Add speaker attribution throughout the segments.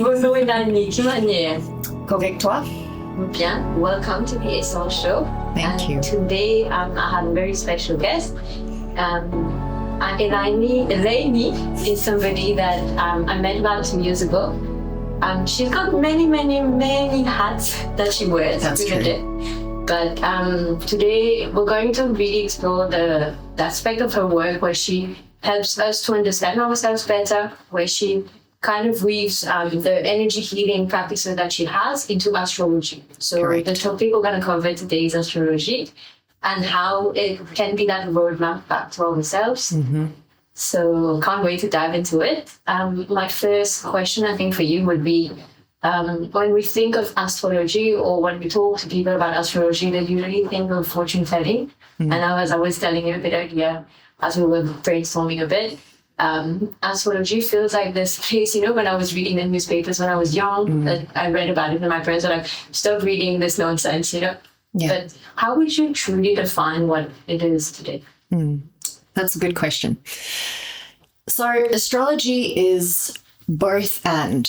Speaker 1: Bonjour Elayni, tu vas bien?
Speaker 2: Correct toi?
Speaker 1: Bien. Welcome to the Est-Sens Show.
Speaker 2: Thank you.
Speaker 1: Today I have a very special guest. Elayni is somebody that I met about 2 years ago. She's got many hats that she wears.
Speaker 2: That's true.
Speaker 1: But today we're going to really explore the aspect of her work where she helps us to understand ourselves better, where she kind of weaves the energy healing practices that she has into astrology. So
Speaker 2: Correct.
Speaker 1: The topic we're going to cover today is astrology and how it can be that roadmap back to ourselves.
Speaker 2: Mm-hmm.
Speaker 1: So can't wait to dive into it. My first question, I think, for you would be, when we think of astrology or when we talk to people about astrology, they usually think of fortune telling.
Speaker 2: Mm-hmm.
Speaker 1: And as I was telling you a bit earlier, as we were brainstorming a bit, astrology feels like this place, when I was reading the newspapers when I was young, that I read about it and my parents were like, stop reading this nonsense,
Speaker 2: Yeah.
Speaker 1: But how would you truly define what it is today?
Speaker 2: That's a good question. So astrology is both and.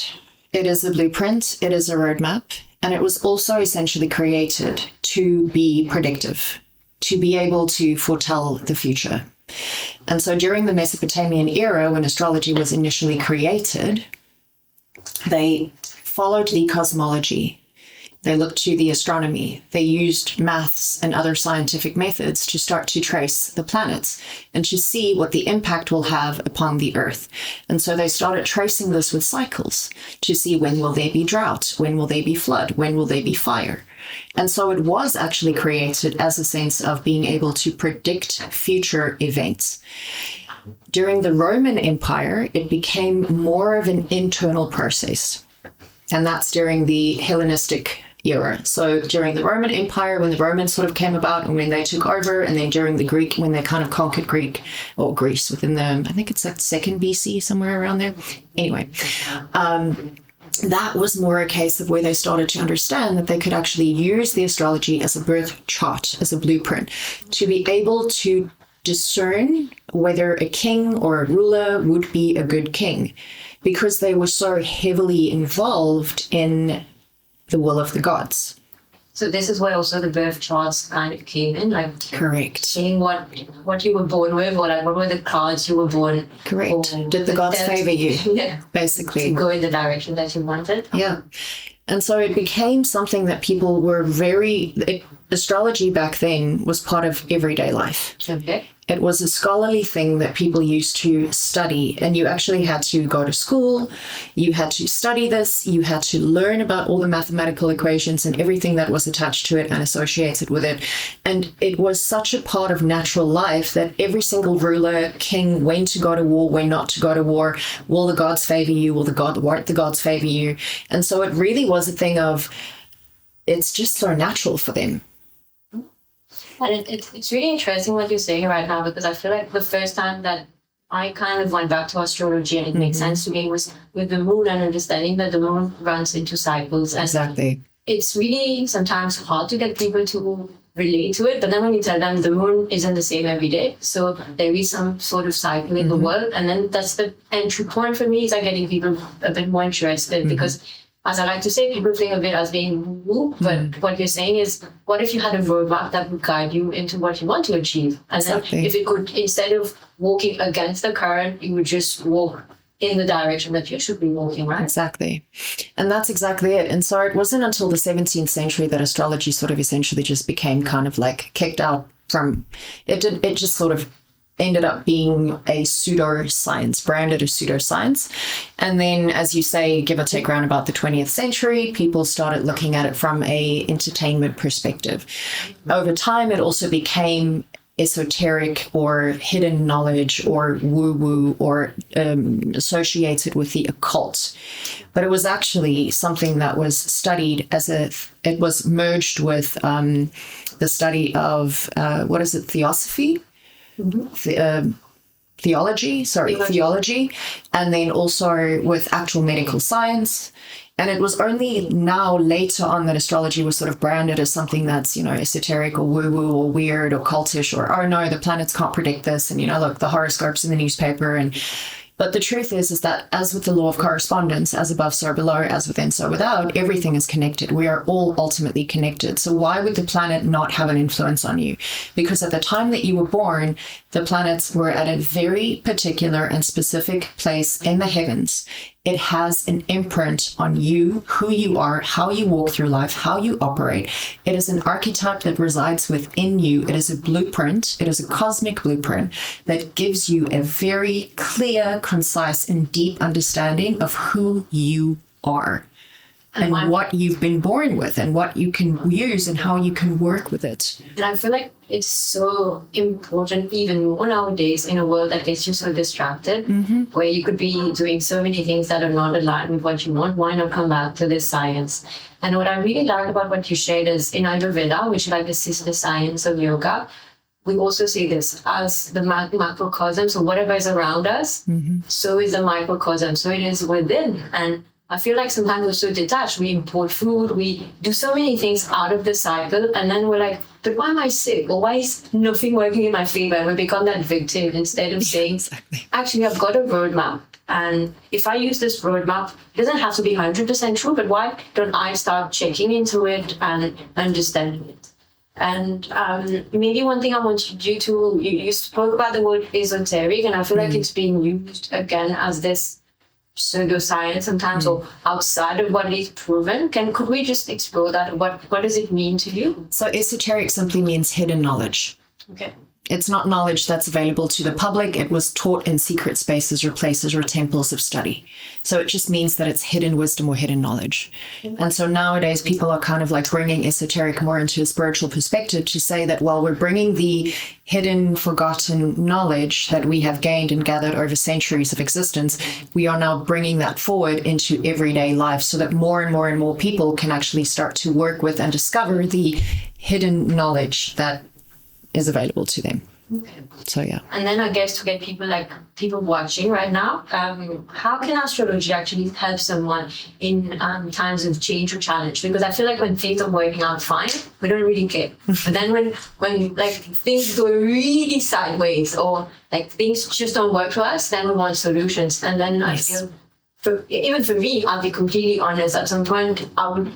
Speaker 2: It is a blueprint, it is a roadmap, and it was also essentially created to be predictive, to be able to foretell the future. And so during the Mesopotamian era, when astrology was initially created, they followed the cosmology. They looked to the astronomy. They used maths and other scientific methods to start to trace the planets and to see what the impact will have upon the Earth. And so they started tracing this with cycles to see when will there be drought, when will there be flood, when will there be fire. And so it was actually created as a sense of being able to predict future events. During the Roman Empire, it became more of an internal process. And that's during the Hellenistic era. So during the Roman Empire, when the Romans sort of came about and when they took over, and then during the Greek, when they kind of conquered Greek or Greece within the, I think it's like 2nd BC, somewhere around there. Anyway, that was more a case of where they started to understand that they could actually use the astrology as a birth chart, as a blueprint, to be able to discern whether a king or a ruler would be a good king, because they were so heavily involved in the will of the gods.
Speaker 1: So this is where also the birth charts kind of came in, like
Speaker 2: Correct.
Speaker 1: seeing what you were born with, or like what were the cards you were born.
Speaker 2: Correct.
Speaker 1: Or
Speaker 2: Did the gods favor you?
Speaker 1: Yeah.
Speaker 2: Basically.
Speaker 1: To go in the direction that you wanted.
Speaker 2: Yeah. And so it became something that people were astrology back then was part of everyday life.
Speaker 1: Okay.
Speaker 2: It was a scholarly thing that people used to study, and you actually had to go to school, you had to study this, you had to learn about all the mathematical equations and everything that was attached to it and associated with it. And it was such a part of natural life that every single ruler, king, when to go to war, when not to go to war, will the gods favor you, won't the gods favor you? And so it really was a thing of, it's just so natural for them.
Speaker 1: And it's really interesting what you're saying right now, because I feel like the first time that I kind of went back to astrology and it made sense to me was with the moon and understanding that the moon runs into cycles. And
Speaker 2: Exactly.
Speaker 1: it's really sometimes hard to get people to relate to it, but then when you tell them the moon isn't the same every day, so there is some sort of cycle in the world, and then that's the entry point for me, is like getting people a bit more interested, because as I like to say, people think of it as being woo, but what you're saying is, what if you had a roadmap that would guide you into what you want to achieve? And
Speaker 2: Exactly.
Speaker 1: then if it could, instead of walking against the current, you would just walk in the direction that you should be walking, right?
Speaker 2: Exactly. And that's exactly it. And so it wasn't until the 17th century that astrology sort of essentially just became kind of like kicked out from, it just sort of ended up being a pseudoscience, branded as pseudoscience. And then, as you say, give or take around about the 20th century, people started looking at it from a entertainment perspective. Over time, it also became esoteric or hidden knowledge or woo-woo or associated with the occult. But it was actually something that was studied it was merged with the study of, theosophy? Theology, and then also with actual medical science. And it was only now later on that astrology was sort of branded as something that's, esoteric or woo-woo or weird or cultish, or, oh no, the planets can't predict this. And, look, the horoscopes in the newspaper. And But the truth is that as with the law of correspondence, as above, so below, as within, so without, everything is connected. We are all ultimately connected. So why would the planet not have an influence on you? Because at the time that you were born, the planets were at a very particular and specific place in the heavens. It has an imprint on you, who you are, how you walk through life, how you operate. It is an archetype that resides within you. It is a blueprint. It is a cosmic blueprint that gives you a very clear, concise, and deep understanding of who you are and what you've been born with and what you can use and how you can work with it.
Speaker 1: And I feel like it's so important even more nowadays in a world that gets you so distracted, where you could be doing so many things that are not aligned with what you want. Why not come back to this science? And what I really like about what you shared is in Ayurveda, which is like the sister science of yoga, we also see this as the macrocosm. So whatever is around us, so is the microcosm. So it is within. And I feel like sometimes we're so detached. We import food, we do so many things out of the cycle, and then we're like, but why am I sick? Or why is nothing working in my favor? And we become that victim instead of saying, actually, I've got a roadmap. And if I use this roadmap, it doesn't have to be 100% true, but why don't I start checking into it and understanding it? And maybe one thing I want you to, you spoke about the word esoteric, and I feel like it's being used again as this pseudoscience sometimes or outside of what is proven. Could we just explore that? What does it mean to you?
Speaker 2: So esoteric simply means hidden knowledge.
Speaker 1: Okay.
Speaker 2: It's not knowledge that's available to the public. It was taught in secret spaces or places or temples of study. So it just means that it's hidden wisdom or hidden knowledge. And so nowadays people are kind of like bringing esoteric more into a spiritual perspective to say that, well, we're bringing the hidden, forgotten knowledge that we have gained and gathered over centuries of existence. We are now bringing that forward into everyday life so that more and more and more people can actually start to work with and discover the hidden knowledge that is available to them.
Speaker 1: Okay.
Speaker 2: So yeah.
Speaker 1: And then I guess to get people watching right now, how can astrology actually help someone in times of change or challenge? Because I feel like when things are working out fine, we don't really care. But then when like things go really sideways or like things just don't work for us, then we want solutions. And then I feel, even for me, I'll be completely honest, at some point I would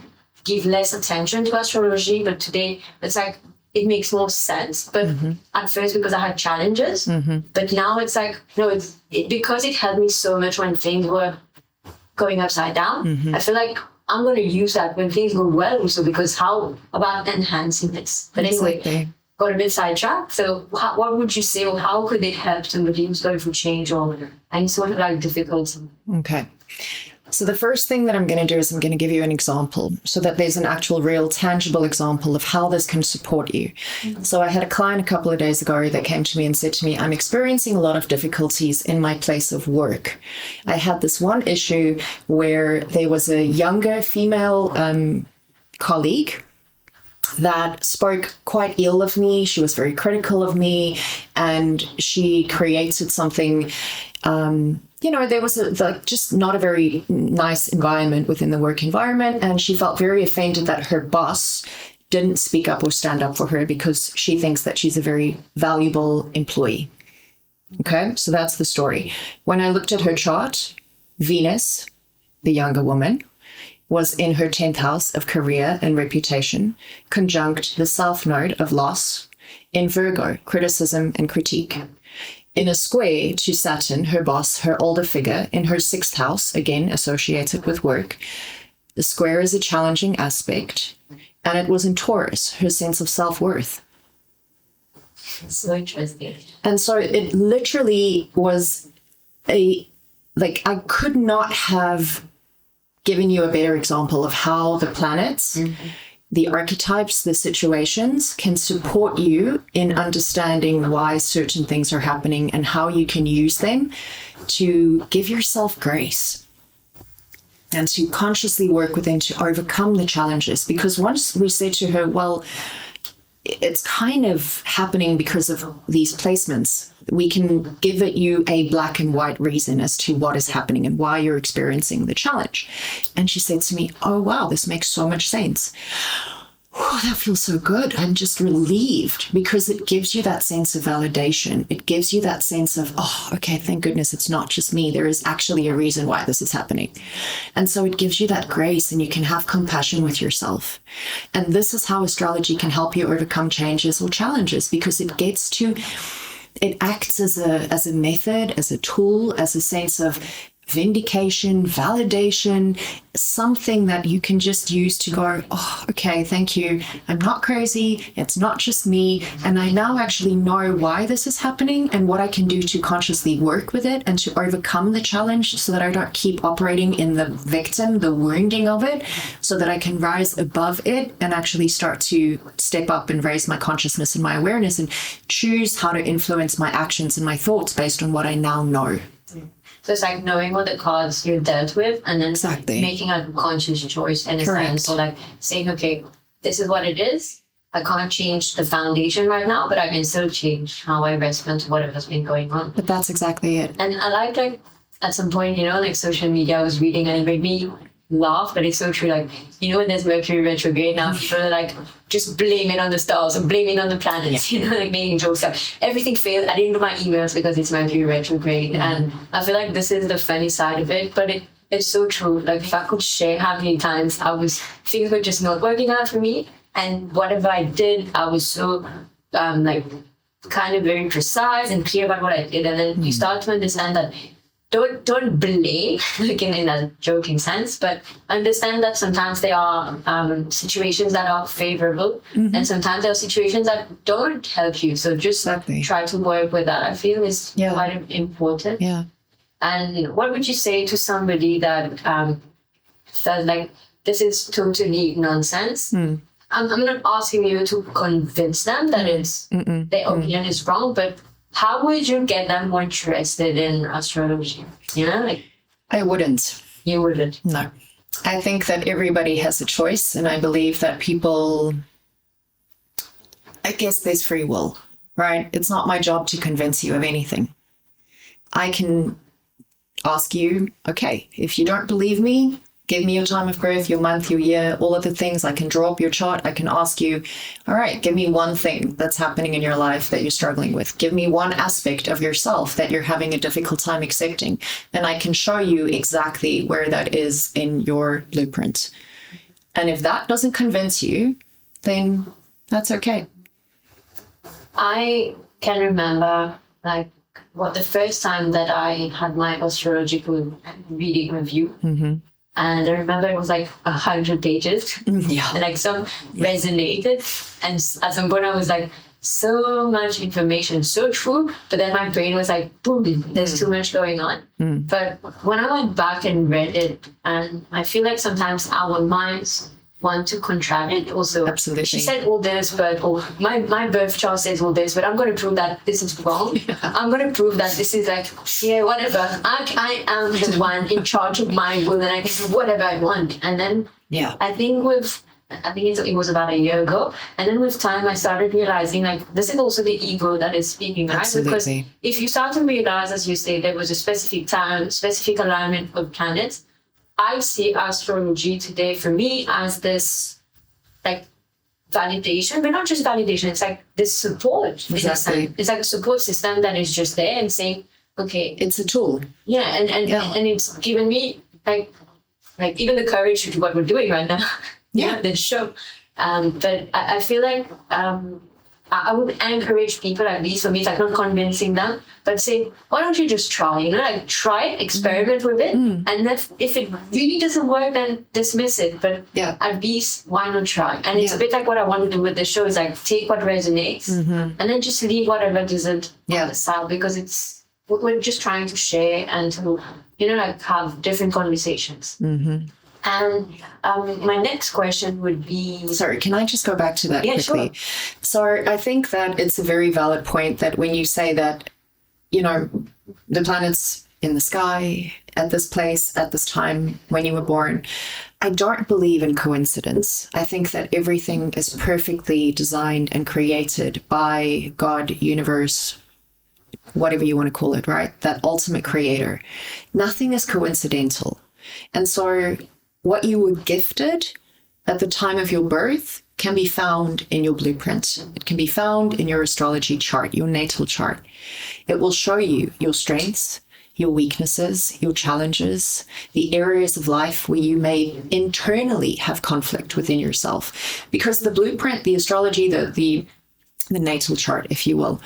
Speaker 1: give less attention to astrology, but today it's like, it makes more sense. But at first, because I had challenges, but now it's like, no, because it helped me so much when things were going upside down. I feel like I'm going to use that when things go well also, because how about enhancing this? But anyway, got a bit sidetracked. So what would you say, or how could it help somebody who's going through change or any sort of like difficulty?
Speaker 2: Okay. So the first thing that I'm going to do is I'm going to give you an example so that there's an actual real tangible example of how this can support you. So I had a client a couple of days ago that came to me and said to me, I'm experiencing a lot of difficulties in my place of work. I had this one issue where there was a younger female colleague that spoke quite ill of me. She was very critical of me, and she created something there was just not a very nice environment within the work environment, and she felt very offended that her boss didn't speak up or stand up for her because she thinks that she's a very valuable employee. Okay, so that's the story. When I looked at her chart, Venus, the younger woman, was in her 10th house of career and reputation, conjunct the South Node of loss, in Virgo, criticism and critique. In a square to Saturn, her boss, her older figure, in her 6th house, again associated with work. The square is a challenging aspect, and it was in Taurus, her sense of self-worth.
Speaker 1: So interesting.
Speaker 2: And so it literally was I could not have given you a better example of how the planets, the archetypes, the situations can support you in understanding why certain things are happening and how you can use them to give yourself grace and to consciously work with them to overcome the challenges. Because once we said to her, well, it's kind of happening because of these placements, we can give you a black and white reason as to what is happening and why you're experiencing the challenge. And she said to me, oh, wow, this makes so much sense. oh, that feels so good. I'm just relieved, because it gives you that sense of validation. It gives you that sense of, oh, okay, thank goodness it's not just me. There is actually a reason why this is happening. And so it gives you that grace, and you can have compassion with yourself. And this is how astrology can help you overcome changes or challenges, because it acts as a method, as a tool, as a sense of vindication, validation, something that you can just use to go, oh, okay, thank you. I'm not crazy. It's not just me. And I now actually know why this is happening and what I can do to consciously work with it and to overcome the challenge, so that I don't keep operating in the victim, the wounding of it, so that I can rise above it and actually start to step up and raise my consciousness and my awareness and choose how to influence my actions and my thoughts based on what I now know.
Speaker 1: So it's like knowing what the cards you're dealt with, and then
Speaker 2: Exactly.
Speaker 1: making a conscious choice in a
Speaker 2: Correct.
Speaker 1: sense. So like saying, okay, this is what it is. I can't change the foundation right now, but I can still change how I respond to whatever's been going on.
Speaker 2: But that's exactly it.
Speaker 1: And I like at some point, like social media, I was reading and it made me laugh, but it's so true. Like, when there's Mercury retrograde now, people are like just blaming on the stars or blaming on the planets, like making jokes up. Everything failed. I didn't do my emails because it's Mercury retrograde. And I feel like this is the funny side of it, but it's so true. Like, if I could share how many times things were just not working out for me, and whatever I did, I was so kind of very precise and clear about what I did. And then you start to understand that don't blame, like in a joking sense, but understand that sometimes there are situations that are favorable, and sometimes there are situations that don't help you. So just try to work with that. I feel is quite important.
Speaker 2: Yeah.
Speaker 1: And what would you say to somebody that felt like this is totally nonsense? I'm not asking you to convince them that their opinion is wrong, but how would you get them more interested in astrology?
Speaker 2: I wouldn't.
Speaker 1: You wouldn't?
Speaker 2: No. I think that everybody has a choice, and I believe that I guess there's free will, right? It's not my job to convince you of anything. I can ask you, okay, if you don't believe me, give me your time of birth, your month, your year, all of the things. I can draw up your chart. I can ask you, all right, give me one thing that's happening in your life that you're struggling with. Give me one aspect of yourself that you're having a difficult time accepting. And I can show you exactly where that is in your blueprint. And if that doesn't convince you, then that's okay.
Speaker 1: I can remember the first time that I had my astrological reading review. And I remember it was 100 pages.
Speaker 2: Yeah.
Speaker 1: And some resonated. And at some point I was so much information, so true. But then my brain was boom, there's too much going on. But when I went back and read it, and I feel like sometimes our minds want to contradict also.
Speaker 2: Absolutely.
Speaker 1: She said all this, but my birth chart says all this, but I'm going to prove that this is wrong. Yeah. I'm going to prove that this is whatever. I am the one in charge of my will, and I can do whatever I want. And then I think it was about a year ago, and then with time I started realizing this is also the ego that is speaking, right?
Speaker 2: Absolutely.
Speaker 1: Because if you start to realize, as you say, there was a specific time, specific alignment of planets, I see astrology today for me as this validation, but not just validation. It's this support.
Speaker 2: Exactly.
Speaker 1: It's a support system that is just there and saying, okay,
Speaker 2: it's a tool.
Speaker 1: Yeah, and it's given me even the courage to do what we're doing right now. This show. But I feel I would encourage people, at least for me, it's not convincing them, but say, why don't you just try? Try it, experiment with it, and if it really doesn't work, then dismiss it. But at least, why not try? And it's a bit like what I want to do with the show is take what resonates, and then just leave whatever doesn't on the side, because we're just trying to share and to have different conversations. And my next question would be...
Speaker 2: Sorry, can I just go back to that quickly?
Speaker 1: Sure.
Speaker 2: So I think that it's a very valid point that when you say that, the planets in the sky, at this place, at this time, when you were born, I don't believe in coincidence. I think that everything is perfectly designed and created by God, universe, whatever you want to call it, right? That ultimate creator. Nothing is coincidental. And so... what you were gifted at the time of your birth can be found in your blueprint. It can be found in your astrology chart, your natal chart. It will show you your strengths, your weaknesses, your challenges, the areas of life where you may internally have conflict within yourself. Because the blueprint, the astrology, the natal chart, if you will,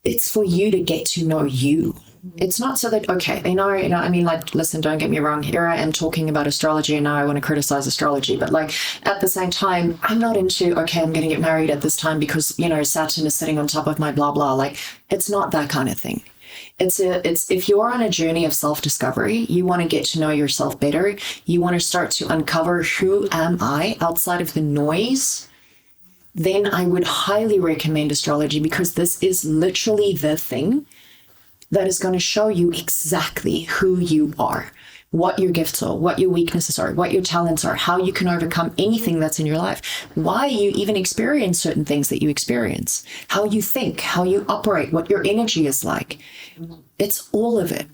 Speaker 2: it's for you to get to know you. It's not so that, okay, I mean, like, listen, don't get me wrong. Here I am talking about astrology and now I want to criticize astrology. But like, at the same time, I'm not into, okay, I'm going to get married at this time because, Saturn is sitting on top of my blah, blah. Like, it's not that kind of thing. It's if you're on a journey of self-discovery, you want to get to know yourself better. You want to start to uncover who am I outside of the noise, then I would highly recommend astrology, because this is literally the thing that is going to show you exactly who you are, what your gifts are, what your weaknesses are, what your talents are, how you can overcome anything that's in your life, why you even experience certain things that you experience, how you think, how you operate, what your energy is like. It's all of it.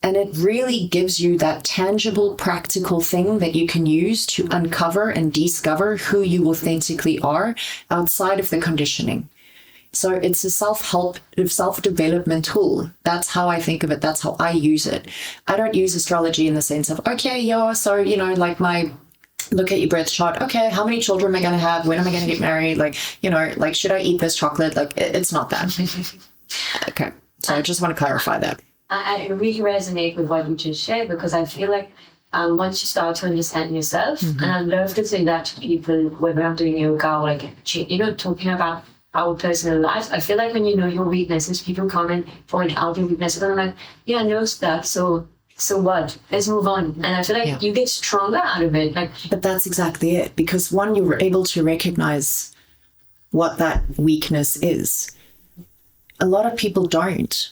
Speaker 2: And it really gives you that tangible, practical thing that you can use to uncover and discover who you authentically are outside of the conditioning. So it's a self-help, self-development tool. That's how I think of it. That's how I use it. I don't use astrology in the sense of, okay, yeah, so, like look at your birth chart. Okay, how many children am I going to have? When am I going to get married? Like, should I eat this chocolate? Like, it's not that. Okay. So I just want to clarify that.
Speaker 1: I really resonate with what you just shared, because I feel like once you start to understand yourself, and I love to say that to people, whether I'm doing yoga or talking about our personal lives, I feel like when you know your weaknesses, people come and point out your weaknesses, and I'm like, yeah, I know that, so what? Let's move on. And I feel like you get stronger out of it.
Speaker 2: But that's exactly it, because one, you're able to recognize what that weakness is. A lot of people don't.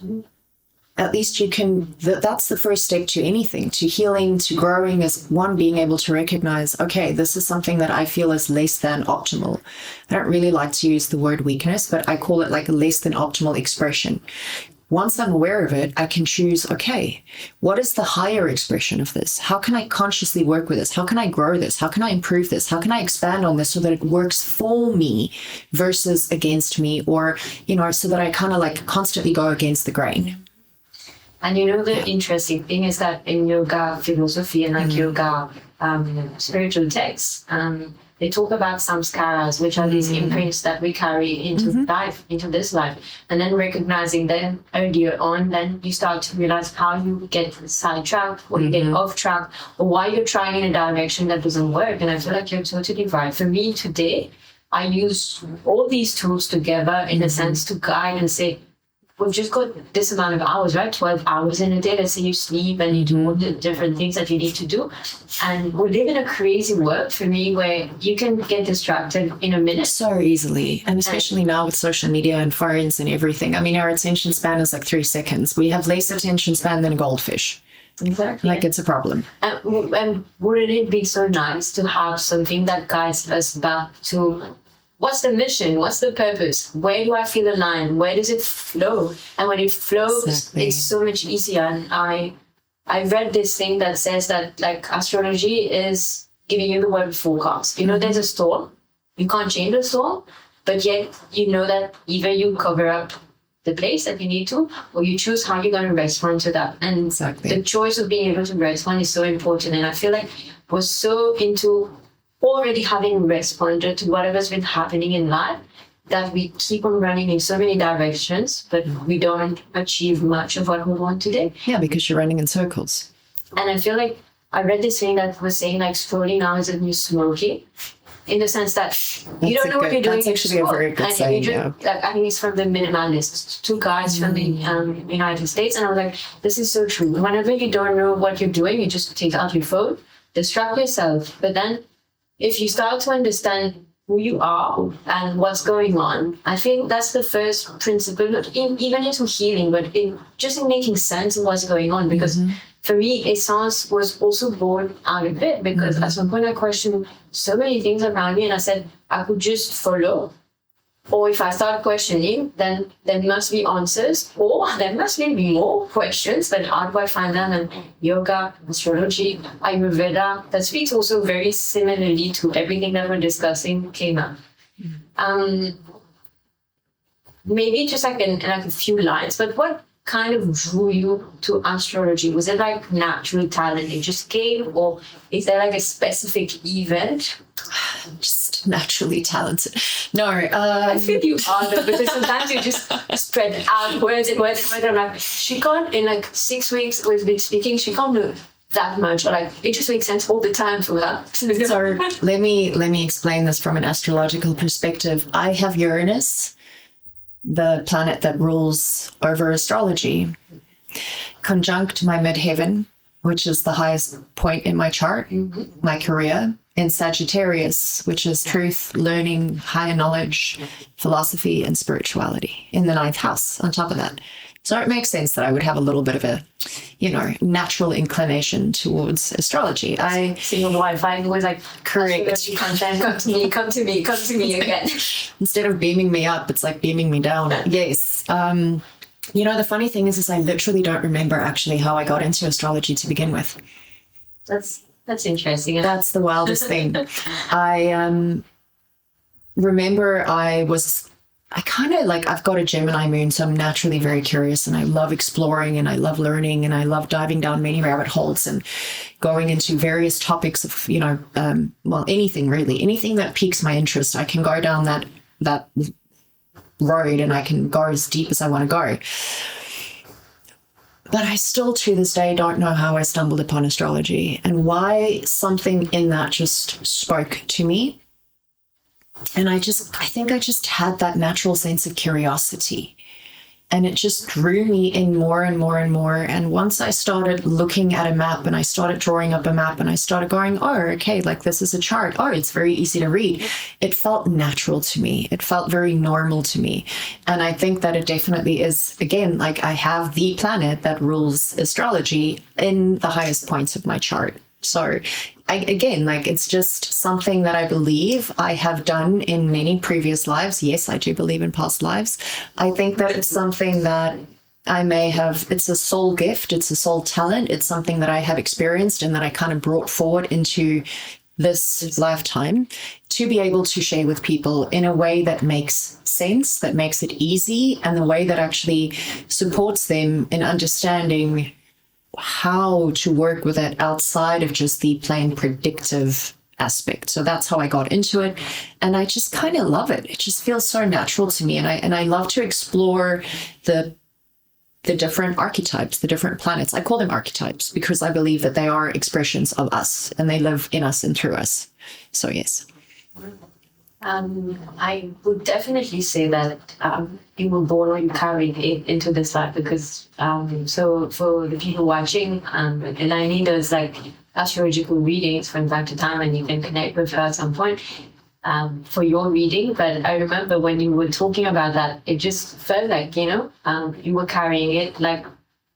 Speaker 2: At least you can, that's the first step to anything, to healing, to growing, is one, being able to recognize, okay, this is something that I feel is less than optimal. I don't really like to use the word weakness, but I call it like a less than optimal expression. Once I'm aware of it, I can choose, okay, what is the higher expression of this? How can I consciously work with this? How can I grow this? How can I improve this? How can I expand on this so that it works for me versus against me, or, so that I kind of like constantly go against the grain.
Speaker 1: And the interesting thing is that in yoga philosophy and yoga spiritual texts, they talk about samskaras, which are these imprints that we carry into life, into this life. And then recognizing them earlier on, then you start to realize how you get sidetracked, or you get off track, or why you're trying in a direction that doesn't work. And I feel like you're totally right. For me today, I use all these tools together in a sense to guide and say, we've just got this amount of hours, right? 12 hours in a day. Let's say you sleep and you do all the different things that you need to do. And we live in a crazy world, for me, where you can get distracted in a minute.
Speaker 2: So easily. And especially now with social media and phones and everything. I mean, our attention span is like 3 seconds. We have less attention span than a goldfish.
Speaker 1: Exactly.
Speaker 2: Like, it's a problem.
Speaker 1: And wouldn't it be so nice to have something that guides us back to, what's the mission? What's the purpose? Where do I feel aligned? Where does it flow? And when it flows, It's so much easier. And I read this thing that says that, like, astrology is giving you the word forecast. There's a storm. You can't change the storm, but yet that either you cover up the place that you need to, or you choose how you're going to respond to that. And the choice of being able to respond is so important. And I feel like we're so into already having responded to whatever's been happening in life that we keep on running in so many directions, but we don't achieve much of what we want today.
Speaker 2: Yeah, because you're running in circles.
Speaker 1: And I feel like I read this thing that was saying, like, scrolling now is a new smoking, in the sense that you don't know what you're doing.
Speaker 2: That's actually a very good saying,
Speaker 1: Like, I think it's from the Minimalists, 2 guys from the United States. And I was like, this is so true. Whenever you don't know what you're doing, you just take out your phone, distract yourself. But then if you start to understand who you are and what's going on, I think that's the first principle, even into healing, but in making sense of what's going on. Because for me, Est-Sens was also born out of it, because at some point I questioned so many things around me, and I said I could just follow. or if I start questioning, then there must be answers, or there must be more questions. But how do I find them? And yoga, astrology, Ayurveda, that speaks also very similarly to everything that we're discussing came up. Maybe just like in like a few lines, but what kind of drew you to astrology? Was it like natural talent it just came, or is there like a specific event?
Speaker 2: Just naturally talented. No,
Speaker 1: I feel you are though, because sometimes you just spread out words and words and words. I'm like, she can't, in like 6 weeks we've been speaking, she can't do that much, or like it just makes sense all the time for her.
Speaker 2: So let me explain this from an astrological perspective. I have Uranus, the planet that rules over astrology, conjunct my midheaven, which is the highest point in my chart, my career, in Sagittarius, which is truth, learning, higher knowledge, philosophy, and spirituality, in the 9th house on top of that. So it makes sense that I would have a little bit of a, natural inclination towards astrology.
Speaker 1: Single Wi-Fi was like,
Speaker 2: correct.
Speaker 1: Content, come to me again.
Speaker 2: Instead of beaming me up, it's like beaming me down. Yes. The funny thing is I literally don't remember actually how I got into astrology to begin with.
Speaker 1: That's interesting.
Speaker 2: That's the wildest thing. I remember I've got a Gemini moon, so I'm naturally very curious and I love exploring and I love learning and I love diving down many rabbit holes and going into various topics of, anything really. Anything that piques my interest, I can go down that road and I can go as deep as I want to go. But I still to this day don't know how I stumbled upon astrology and why something in that just spoke to me. And I think I just had that natural sense of curiosity. And it just drew me in more and more and more. And once I started looking at a map and I started drawing up a map and I started going, oh, okay, like this is a chart. Oh, it's very easy to read. It felt natural to me. It felt very normal to me. And I think that it definitely is, again, like I have the planet that rules astrology in the highest points of my chart. So it's just something that I believe I have done in many previous lives. Yes, I do believe in past lives. I think that it's something that I may have, it's a soul gift, it's a soul talent, it's something that I have experienced and that I kind of brought forward into this lifetime to be able to share with people in a way that makes sense, that makes it easy, and the way that actually supports them in understanding how to work with it outside of just the plain predictive aspect. So that's how I got into it. And I just kind of love it. It just feels so natural to me. And I love to explore the different archetypes, the different planets. I call them archetypes because I believe that they are expressions of us and they live in us and through us. So yes.
Speaker 1: I would definitely say that you were born or you carried it into this life because so for the people watching, Elayni does like astrological readings from time to time and you can connect with her at some point for your reading. But I remember when you were talking about that, it just felt like, you were carrying it like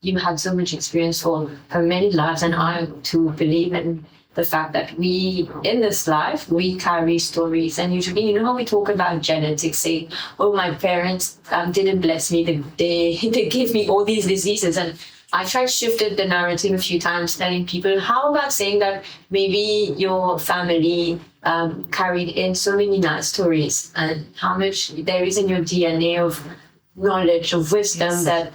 Speaker 1: you had so much experience for many lives, and I to believe in the fact that we, in this life, we carry stories. And usually, how we talk about genetics, say, oh, my parents didn't bless me, they gave me all these diseases. And I tried shifted the narrative a few times, telling people, how about saying that maybe your family carried in so many nice stories and how much there is in your DNA of knowledge, of wisdom that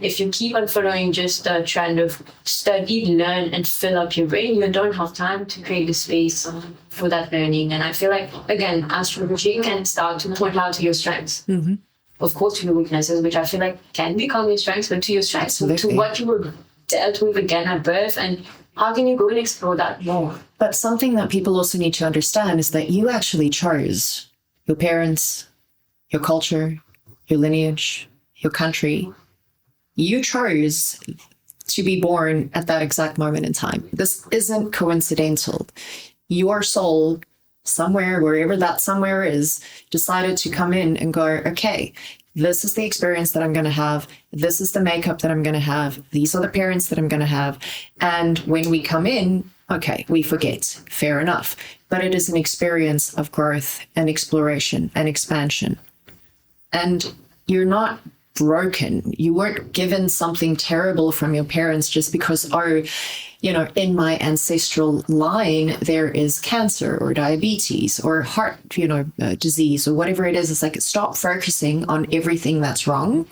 Speaker 1: if you keep on following just a trend of study, learn, and fill up your brain, you don't have time to create the space for that learning. And I feel like, again, astrology can start to point out to your strengths. Mm-hmm. Of course, to your weaknesses, which I feel like can become your strengths, but to your strengths, to what you were dealt with again at birth, and how can you go and explore that more?
Speaker 2: But something that people also need to understand is that you actually chose your parents, your culture, your lineage, your country. You chose to be born at that exact moment in time. This isn't coincidental. Your soul, somewhere, wherever that somewhere is, decided to come in and go, okay, this is the experience that I'm going to have. This is the makeup that I'm going to have. These are the parents that I'm going to have. And when we come in, okay, we forget. Fair enough. But it is an experience of growth and exploration and expansion. And you're not broken. You weren't given something terrible from your parents just because, oh, in my ancestral line, there is cancer or diabetes or heart, disease or whatever it is. It's like, stop focusing on everything that's wrong.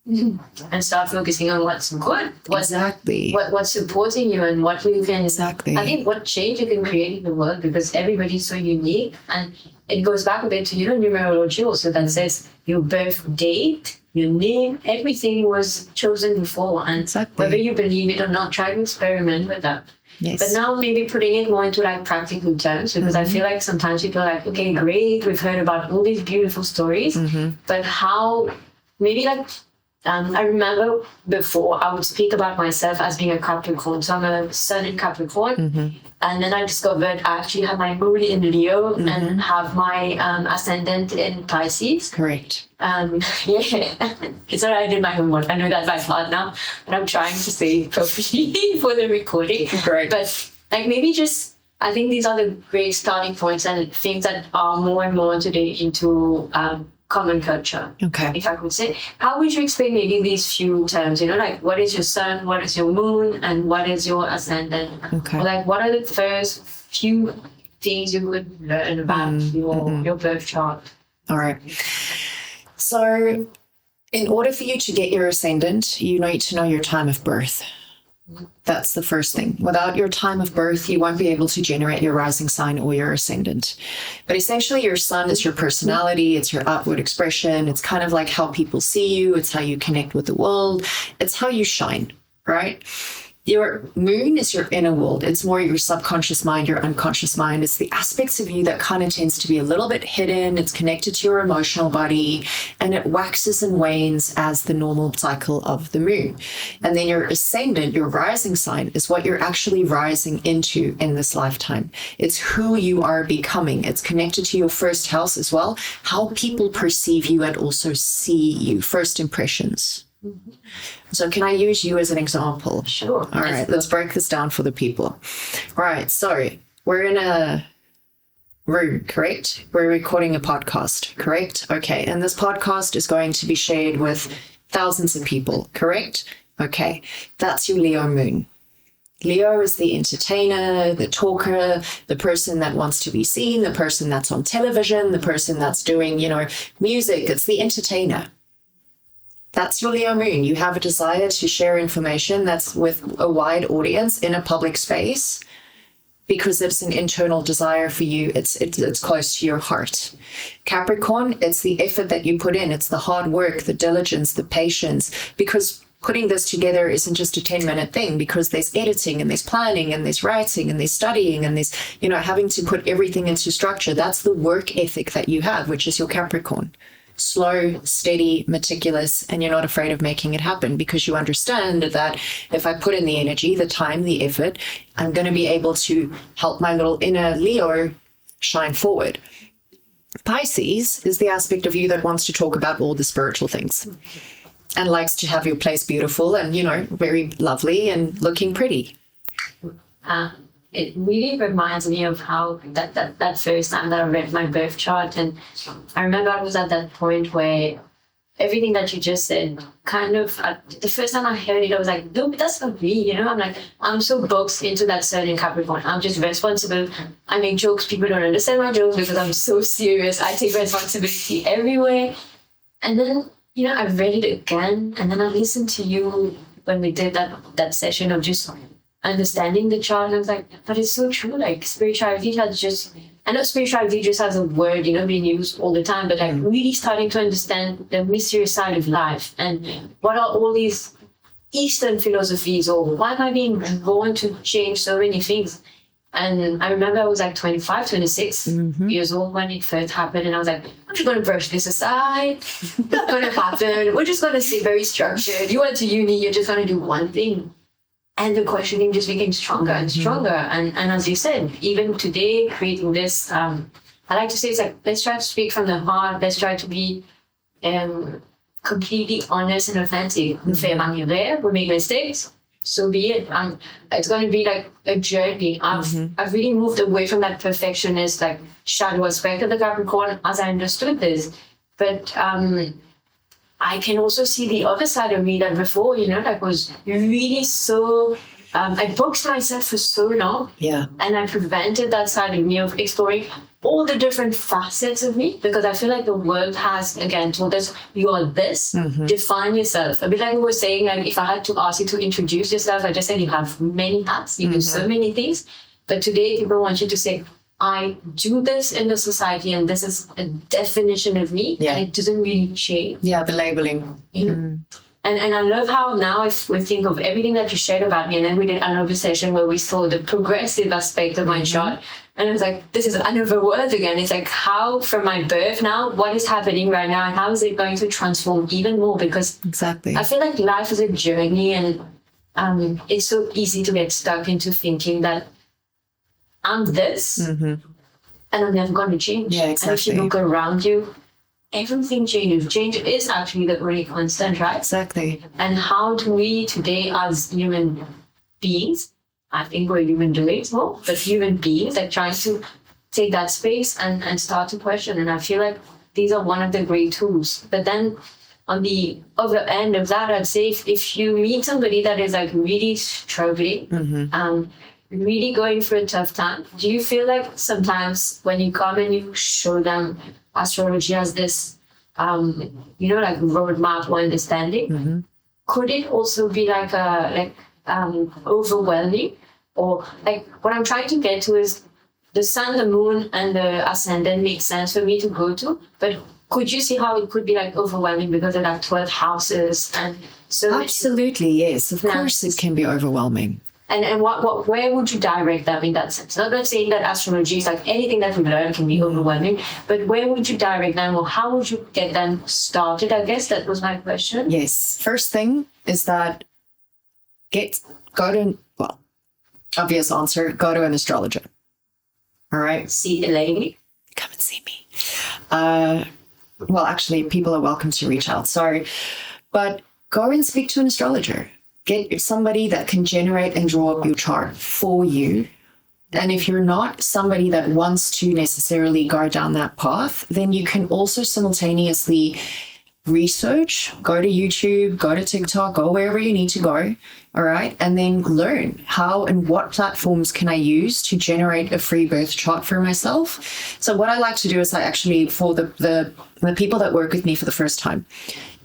Speaker 1: And start focusing on what's good.
Speaker 2: Exactly.
Speaker 1: What's supporting you and what you can.
Speaker 2: Exactly.
Speaker 1: I think what change you can create in the world, because everybody's so unique. And it goes back a bit to, numerology also, that says your birth date, your name, everything was chosen before. And whether you believe it or not, try to experiment with that.
Speaker 2: Yes.
Speaker 1: But now maybe putting it more into like practical terms, because I feel like sometimes people are like, okay, great, we've heard about all these beautiful stories, but how, maybe like, I remember before I would speak about myself as being a Capricorn. So I'm a Sun in Capricorn. And then I discovered I actually have my moon in Leo and have my ascendant in Pisces.
Speaker 2: Correct.
Speaker 1: Yeah. It's all right, I did my homework. I know that by heart now, but I'm trying to say it properly for the recording.
Speaker 2: Great.
Speaker 1: But like maybe just, I think these are the great starting points and things that are more and more today into common culture.
Speaker 2: Okay.
Speaker 1: If I could say, how would you explain maybe these few terms? Like what is your sun, what is your moon, and what is your ascendant?
Speaker 2: Okay.
Speaker 1: Or like what are the first few things you would learn about your birth chart?
Speaker 2: All right. So in order for you to get your ascendant, you need to know your time of birth. That's the first thing. Without your time of birth, you won't be able to generate your rising sign or your ascendant. But essentially, your sun is your personality. It's your outward expression. It's kind of like how people see you. It's how you connect with the world. It's how you shine, right? Your moon is your inner world. It's more your subconscious mind, your unconscious mind. It's the aspects of you that kind of tends to be a little bit hidden. It's connected to your emotional body, and it waxes and wanes as the normal cycle of the moon. And then your ascendant, your rising sign, is what you're actually rising into in this lifetime. It's who you are becoming. It's connected to your first house as well, how people perceive you and also see you, first impressions. So can I use you as an example?
Speaker 1: Sure.
Speaker 2: All right, let's break this down for the people. All right, so we're in a room, correct? We're recording a podcast, correct? Okay, and this podcast is going to be shared with thousands of people, correct? Okay, that's your Leo moon. Leo is the entertainer, the talker, the person that wants to be seen, the person that's on television, the person that's doing, music. It's the entertainer. That's your Leo moon. You have a desire to share information that's with a wide audience in a public space because it's an internal desire for you. It's close to your heart. Capricorn, it's the effort that you put in. It's the hard work, the diligence, the patience, because putting this together isn't just a 10-minute thing, because there's editing and there's planning and there's writing and there's studying and there's, having to put everything into structure. That's the work ethic that you have, which is your Capricorn. Slow, steady, meticulous, and you're not afraid of making it happen because you understand that if I put in the energy, the time, the effort, I'm going to be able to help my little inner Leo shine forward. Pisces is the aspect of you that wants to talk about all the spiritual things and likes to have your place beautiful and, very lovely and looking pretty.
Speaker 1: It really reminds me of how that first time that I read my birth chart, and I remember I was at that point where everything that you just said, kind of, the first time I heard it, I was like, no, that's not me, I'm like, I'm so boxed into that certain Capricorn. I'm just responsible. I make jokes. People don't understand my jokes because I'm so serious. I take responsibility everywhere. And then, I read it again, and then I listened to you when we did that session of just understanding the chart, and I was like, but it's so true. Like spirituality has just, I know spirituality just has a word, being used all the time, but like really starting to understand the mysterious side of life and what are all these Eastern philosophies, or why am I being born to change so many things? And I remember I was like 25, 26 years old when it first happened, and I was like, I'm just going to brush this aside. Not going to happen. We're just going to stay very structured. You went to uni, you're just going to do one thing. And the questioning just became stronger and stronger. And as you said, even today, creating this, I like to say it's like, let's try to speak from the heart. Let's try to be completely honest and authentic. We make mistakes, so be it. It's going to be like a journey. I've really moved away from that perfectionist, like shadow aspect of the Capricorn as I understood this. But I can also see the other side of me that before, that was really so. I boxed myself for so long, and I prevented that side of me of exploring all the different facets of me, because I feel like the world has again told us you are this, define yourself. A bit like we were saying, like if I had to ask you to introduce yourself, I just said you have many hats, you do so many things. But today people want you to say, I do this in the society and this is a definition of me, and it doesn't really change.
Speaker 2: Yeah, the labeling.
Speaker 1: And I love how now if we think of everything that you shared about me, and then we did another session where we saw the progressive aspect of my chart. And I was like, this is another word again. It's like how from my birth now, what is happening right now and how is it going to transform even more? Because I feel like life is a journey, and it's so easy to get stuck into thinking that I'm this and I'm never going to change.
Speaker 2: Yeah, exactly.
Speaker 1: And if you look around you, everything changes. Change is actually the only constant, right?
Speaker 2: Exactly.
Speaker 1: And how do we today as human beings, I think we're human doings more, but human beings that trying to take that space and start to question. And I feel like these are one of the great tools. But then on the other end of that, I'd say if you meet somebody that is like really struggling, really going through a tough time, do you feel like sometimes when you come and you show them astrology as this, like roadmap or understanding, could it also be like overwhelming? Or like what I'm trying to get to is the sun, the moon, and the ascendant makes sense for me to go to, but could you see how it could be like overwhelming because of like 12 houses and so
Speaker 2: absolutely, yes. Of course it can be overwhelming.
Speaker 1: And where would you direct them in that sense? Not saying that astrology is like anything that we learn can be overwhelming, but where would you direct them, or how would you get them started? I guess that was my question.
Speaker 2: Yes. First thing is that obvious answer, go to an astrologer. All right.
Speaker 1: See Elayni.
Speaker 2: Come and see me. Actually, people are welcome to reach out. Sorry. But go and speak to an astrologer. Get somebody that can generate and draw up your chart for you. And if you're not somebody that wants to necessarily go down that path, then you can also simultaneously research, go to YouTube, go to TikTok, go wherever you need to go, all right? And then learn how and what platforms can I use to generate a free birth chart for myself. So what I like to do is I actually, for the people that work with me for the first time,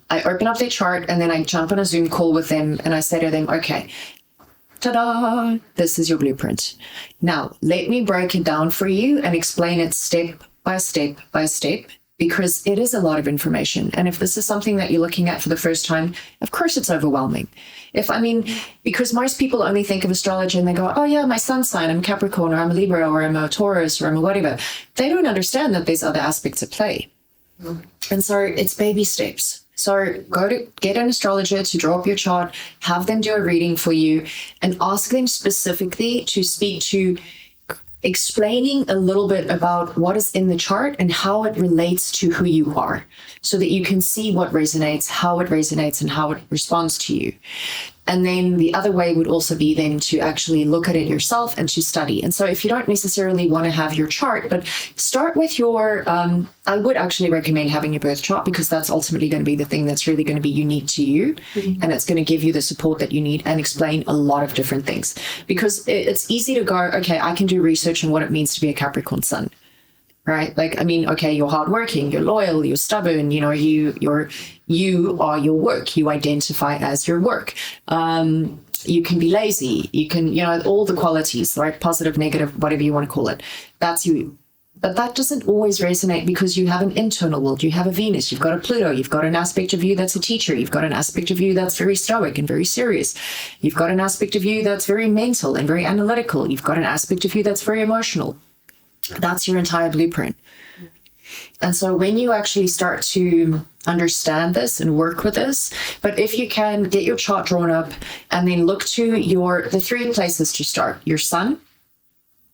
Speaker 2: I open up their chart and then I jump on a Zoom call with them and I say to them, okay, ta-da, this is your blueprint. Now, let me break it down for you and explain it step by step by step, because it is a lot of information. And if this is something that you're looking at for the first time, of course it's overwhelming. Because most people only think of astrology and they go, oh yeah, my sun sign, I'm Capricorn, or I'm a Libra, or I'm a Taurus, or I'm a whatever. They don't understand that there's other aspects at play. And so it's baby steps. So get an astrologer to draw up your chart, have them do a reading for you, and ask them specifically to speak to explaining a little bit about what is in the chart and how it relates to who you are, so that you can see what resonates, how it resonates, and how it responds to you. And then the other way would also be then to actually look at it yourself and to study. And so if you don't necessarily want to have your chart, but start with your, I would actually recommend having your birth chart, because that's ultimately going to be the thing that's really going to be unique to you. And it's going to give you the support that you need and explain a lot of different things. Because it's easy to go, okay, I can do research on what it means to be a Capricorn sun. Right? Okay, you're hardworking, you're loyal, you're stubborn, you are your work. You identify as your work. You can be lazy. You can, all the qualities, right? Positive, negative, whatever you want to call it. That's you. But that doesn't always resonate, because you have an internal world. You have a Venus, you've got a Pluto, you've got an aspect of you that's a teacher. You've got an aspect of you that's very stoic and very serious. You've got an aspect of you that's very mental and very analytical. You've got an aspect of you that's very emotional. That's your entire blueprint. And so when you actually start to understand this and work with this, but if you can get your chart drawn up and then look to the three places to start: your sun,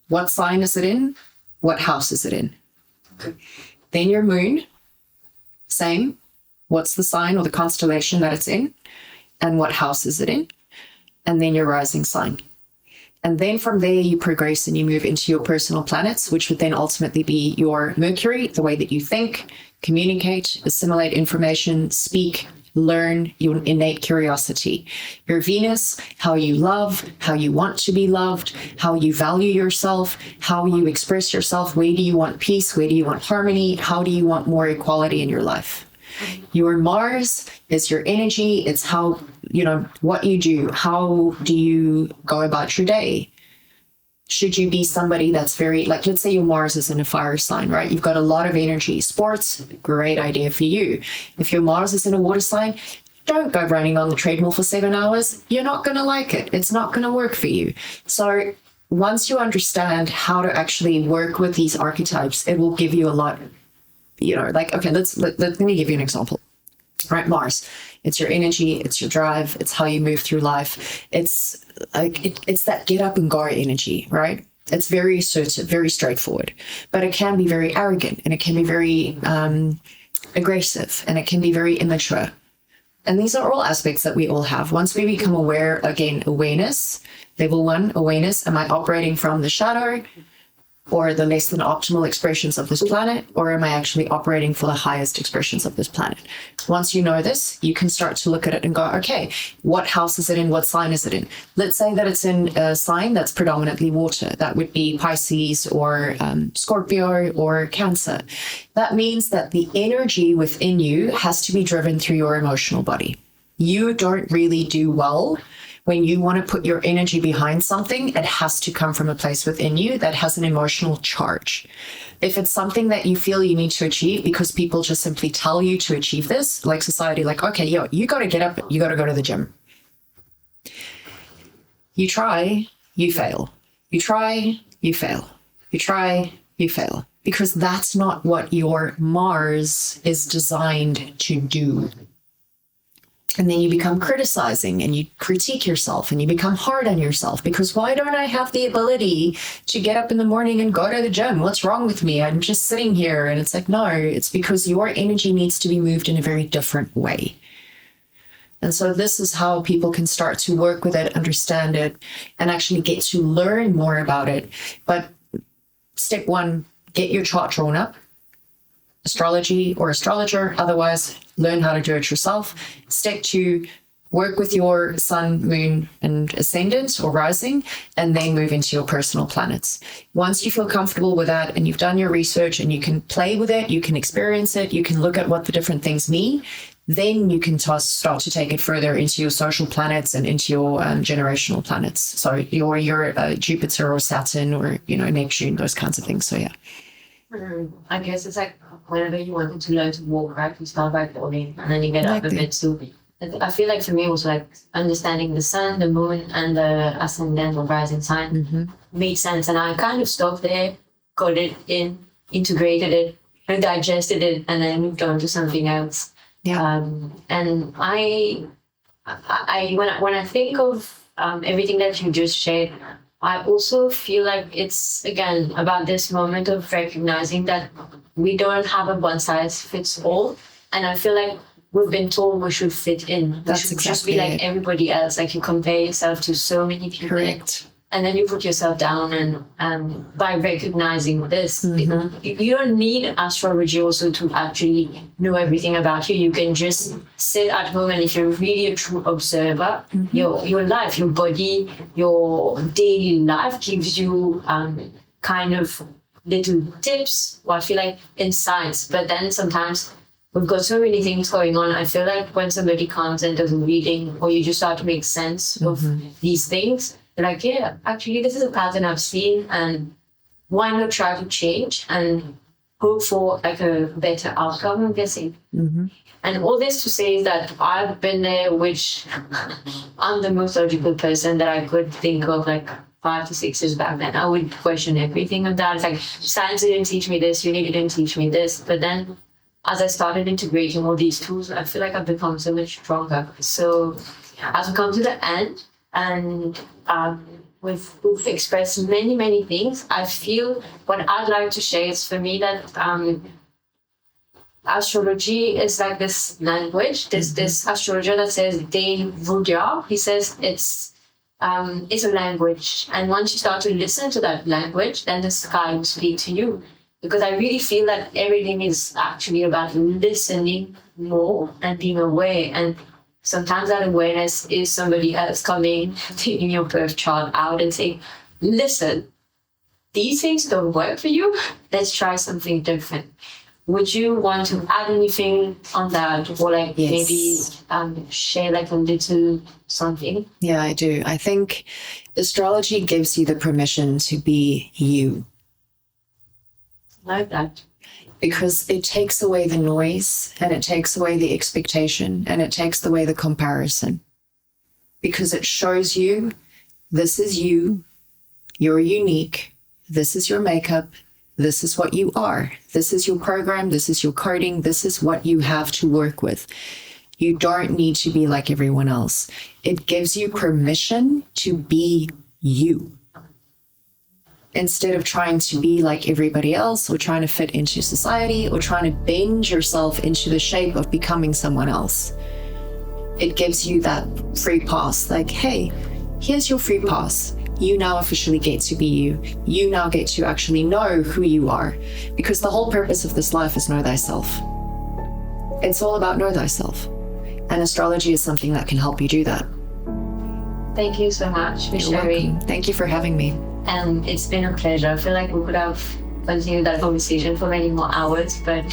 Speaker 2: what sign is it in, what house is it in? Then your moon, same, what's the sign or the constellation that it's in, and what house is it in? And then your rising sign. And then from there, you progress and you move into your personal planets, which would then ultimately be your Mercury, the way that you think, communicate, assimilate information, speak, learn, your innate curiosity. Your Venus, how you love, how you want to be loved, how you value yourself, how you express yourself. Where do you want peace? Where do you want harmony? How do you want more equality in your life? Your Mars is your energy. It's how, what you do. How do you go about your day? Should you be somebody that's very, let's say your Mars is in a fire sign, right? You've got a lot of energy. Sports, great idea for you. If your Mars is in a water sign, don't go running on the treadmill for 7 hours. You're not going to like it. It's not going to work for you. So once you understand how to actually work with these archetypes, it will give you a lot. Okay, let me give you an example. Right, Mars, it's your energy, it's your drive, it's how you move through life. It's it's that get up and go energy, right? It's very assertive, very straightforward, but it can be very arrogant, and it can be very aggressive, and it can be very immature. And these are all aspects that we all have. Once we become aware, again, awareness, level 1, awareness, am I operating from the shadow or the less than optimal expressions of this planet, or am I actually operating for the highest expressions of this planet? Once you know this, you can start to look at it and go, okay, what house is it in? What sign is it in? Let's say that it's in a sign that's predominantly water. That would be Pisces or Scorpio or Cancer. That means that the energy within you has to be driven through your emotional body. You don't really do well when you want to put your energy behind something. It has to come from a place within you that has an emotional charge. If it's something that you feel you need to achieve because people just simply tell you to achieve this, like society, okay, you got to get up, you got to go to the gym. You try, you fail. You try, you fail. You try, you fail. Because that's not what your Mars is designed to do. And then you become criticizing and you critique yourself and you become hard on yourself because why don't I have the ability to get up in the morning and go to the gym? What's wrong with me? I'm just sitting here. And it's like, no, it's because your energy needs to be moved in a very different way. And so this is how people can start to work with it, understand it, and actually get to learn more about it. But step 1, get your chart drawn up. Astrology or astrologer, otherwise learn how to do it yourself. Step 2, work with your sun, moon, and ascendant or rising, and then move into your personal planets. Once you feel comfortable with that and you've done your research and you can play with it, you can experience it, you can look at what the different things mean, then you can start to take it further into your social planets and into your generational planets. So your Jupiter or Saturn or Neptune, those kinds of things. So yeah.
Speaker 1: I guess it's like whenever you wanted to learn to walk, right? You start by falling and then you get up a bit. So I feel like for me it was like understanding the sun, the moon, and the ascendant or rising sign made sense. And I kind of stopped there, got it in, integrated it, and digested it, and then moved on to something else.
Speaker 2: Yeah.
Speaker 1: And I when I think of everything that you just shared, I also feel like it's, again, about this moment of recognizing that we don't have a one-size-fits-all. And I feel like we've been told we should fit in. We should just be like everybody else. Like you compare yourself to so many people.
Speaker 2: Correct.
Speaker 1: And then you put yourself down, and by recognizing this, you don't need astrology also to actually know everything about you. You can just sit at home, and if you're really a true observer, your life, your body, your daily life gives you kind of little tips, or I feel like insights. But then sometimes we've got so many things going on. I feel like when somebody comes and does a reading, or you just start to make sense of these things, like, yeah, actually, this is a pattern I've seen, and why not try to change and hope for like a better outcome, I'm guessing. And all this to say is that I've been there, which I'm the most logical person that I could think of, like 5 to 6 years back then. I would question everything of that. It's like, science didn't teach me this, uni didn't teach me this. But then as I started integrating all these tools, I feel like I've become so much stronger. So as we come to the end, and we've expressed many things, I feel what I'd like to share is, for me, that astrology is like this language. This astrologer that says Dane Rudyard, he says it's a language, and once you start to listen to that language, then the sky will speak to you. because I really feel that everything is actually about listening more and being aware. And sometimes that awareness is somebody else coming, taking your birth chart out and saying, listen, these things don't work for you. Let's try something different. Would you want to add anything on that, or like maybe share like a little something?
Speaker 2: Yeah, I do. I think astrology gives you the permission to be you.
Speaker 1: I like that.
Speaker 2: Because it takes away the noise, and it takes away the expectation, and it takes away the comparison. Because it shows you, this is you, you're unique, this is your makeup, this is what you are, this is your program, this is your coding, this is what you have to work with. You don't need to be like everyone else. It gives you permission to be you, instead of trying to be like everybody else, or trying to fit into society, or trying to bend yourself into the shape of becoming someone else. It gives you that free pass, like, hey, here's your free pass. You now officially get to be you. You now get to actually know who you are, because the whole purpose of this life is know thyself. It's all about know thyself. And astrology is something that can help you do that.
Speaker 1: Thank you so much for
Speaker 2: You're
Speaker 1: sharing.
Speaker 2: welcome. Thank you for having me.
Speaker 1: And it's been a pleasure. I feel like we could have continued that conversation for many more hours, but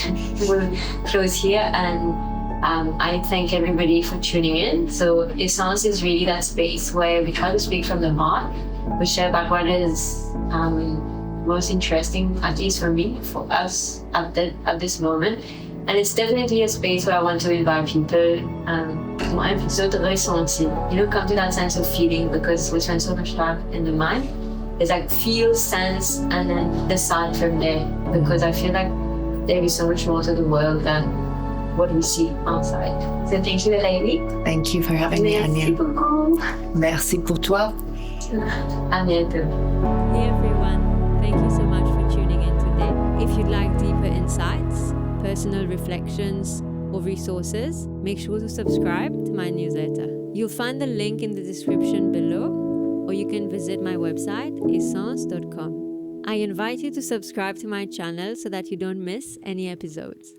Speaker 1: we'll close here. And I thank everybody for tuning in. So Est-Sens is really that space where we try to speak from the heart. We share about what is most interesting, at least for me, for us at this moment. And it's definitely a space where I want to invite people to un épisode de ressenti. Come to that sense of feeling, because we spend so much time in the mind. It's like feel, sense, and then decide from there. Because I feel like there is so much more to the world than what we see outside. So thank you, Elayni.
Speaker 2: Thank you for having me, Anya.
Speaker 1: Merci beaucoup.
Speaker 2: Merci pour toi.
Speaker 1: À bientôt.
Speaker 3: Hey everyone, thank you so much for tuning in today. If you'd like deeper insights, personal reflections, or resources, make sure to subscribe to my newsletter. You'll find the link in the description below, or you can visit my website, Est-Sens.com. I invite you to subscribe to my channel so that you don't miss any episodes.